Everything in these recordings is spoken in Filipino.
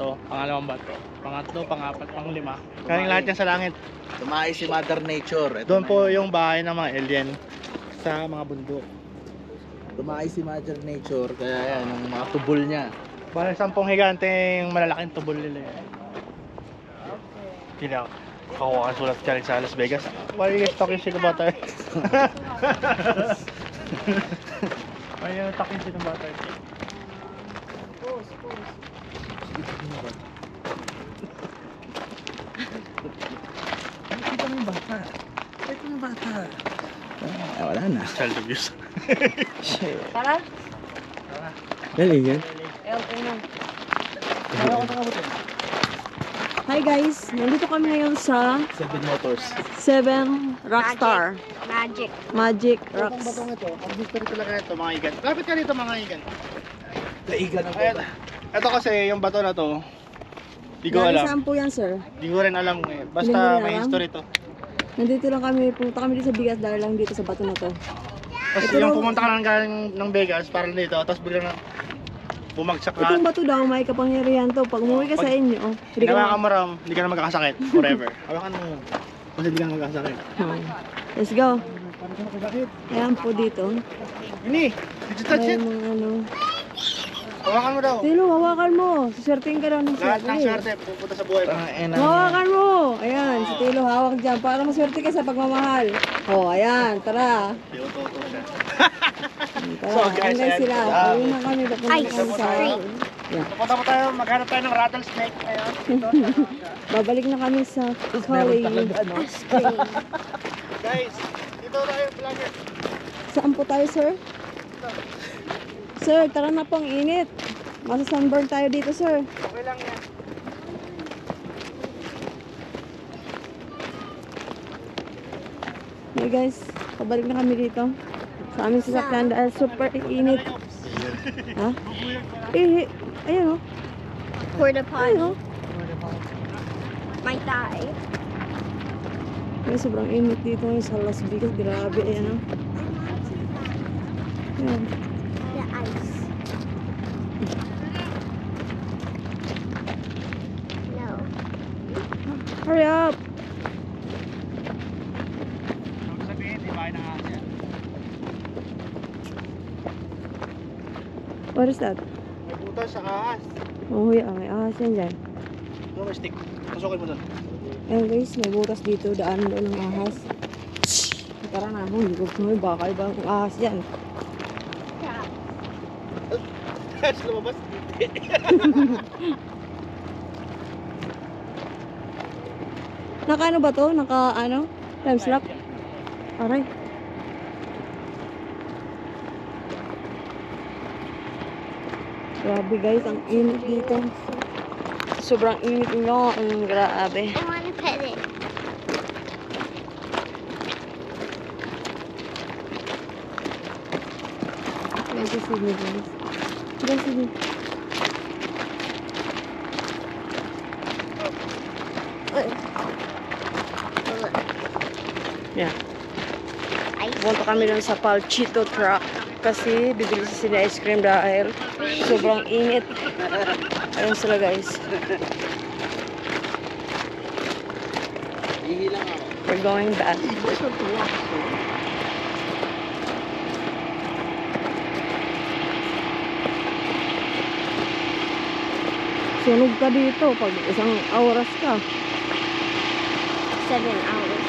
bato, pangalawang bato, pangatlo, pangapat, panglima. Galing lahat yan sa langit. Tumae si Mother Nature. Ito Doon na po yun. yung bahay ng mga alien sa mga bundok. Tumae si Mother Nature. Kaya yan, yung mga tubol niya. Bale 10 higanteng malalaking tubol nila yan. Hindi ako. Kakuha ka sulat challenge sa Las Vegas. Why are you guys talking shit about that? Why are you talking shit about that? Nakikita mo yung bata. Nakikita mo yung bata. Ah, wala na. Child abuse. Tara. Galing yan. Hi guys, nandito kami ngayon sa 7 Motors. 7 Rockstar Magic Itong Rocks. batong ito, ang history talaga ito mga igan. Lapit ka dito mga igan. Kaigan ang Ayan, ito kasi yung bato na to, di ko Lagi alam. saan po yan, sir? Di ko rin alam eh. Hindi mo Basta rin may alam? history to. Nandito lang kami, pumunta kami dito sa bigas dahil lang dito sa bato na to. Kasi Ito yung daw- pumunta ka lang galing ng Vegas para dito, tapos bigla na bumagsak Itong lahat. bato daw, may kapangyarihan to. Pag umuwi ka sa inyo, hindi ka Hinawakan mo ram, hindi ka na magkakasakit forever. Hawakan mo. Kasi hindi ka na magkakasakit. Let's go. Paano ka magkakasakit? Ayan po dito. Ini, did you touch May it? mga ano. Hawakan mo daw. Tilo, hawakan mo. Siswertein ka daw ng Lahat ng swerte. swerte pupunta sa buhay mo. Hawakan mo! Ayan, si Tilo hawak dyan para maswerte ka sa pagmamahal. Oh, ayan, tara. Di uto siya. Tara, So, guys, hanggang ayan. sila. Uwi na kami, papunta kami sa... Pupunta po tayo, maghanap tayo ng rattlesnake. Ayan. Babalik na kami sa Cali. Guys, dito tayo vlogger. Saan po tayo, sir? Sir, tara na pong init. Masa-sunburn tayo dito, sir. Okay lang yan. Hey guys, pabalik na kami dito. Sa aming sasakyan dahil super init. Ha? Ayun o. Porta Ayun o. May tae. Ay, sobrang init dito ngayon sa Las Vegas. Grabe, ayan o. Ayan. The ice. No. Hurry up! Ang sabihin, di ba ng ahas yan? What is that? May butas sa ahas. Oh, yeah, may ahas yan dyan. Ano may stick? Pasukin mo doon. Ayan guys, may butas dito. Daan doon ng ahas. Tara na, hindi ko may baka ibang ahas yan. Guys, lumabas. Naka ano ba to? Naka ano? Time slap? Aray. Grabe guys, ang init dito. Sobrang init nyo. Grabe. I want to pet it. Guys, see me guys. Guys, see me. Yeah. Ice. Punta kami dun sa Palchito truck kasi bibili sila ice cream dahil sobrang init. Ayun sila guys. Hihilang ako. We're going back. Sunog ka dito pag isang oras ka. 7 hours.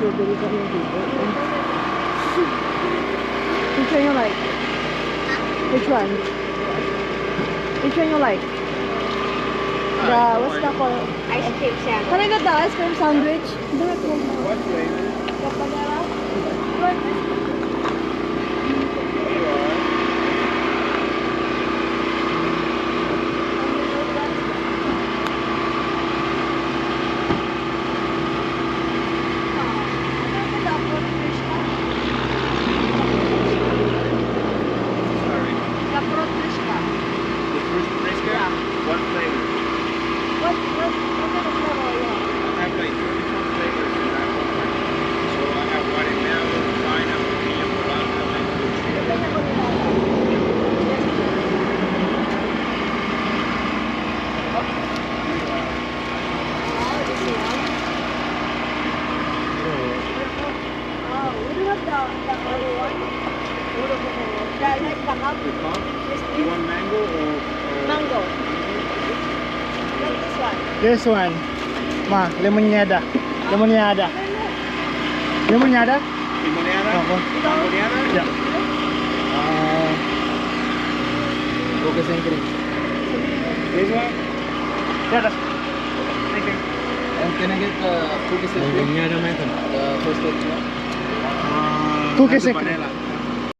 Bibili kami dito. Which one you like? Which one? Which one you like? The, what's that called? Ice cream sandwich. Can I get the ice cream sandwich? What flavor? Sorry. The fruit Frisca? What flavor? What kind of flavor you want? I have like 24 flavors in that one. So I have watermelon, pineapple, pina colada, and blue cherry. Oh, we do have the other one. The cup. You want mango or Mango. Like this one. This one. Ma, lemoniada. Lemoniada. Lemoniada? limonada? Ako. Limonada? Yeah. Cookies and cream. This one? Yeah, that's... Thank you. And can I get the cookies and cream? The first one? Cookies and Vanilla.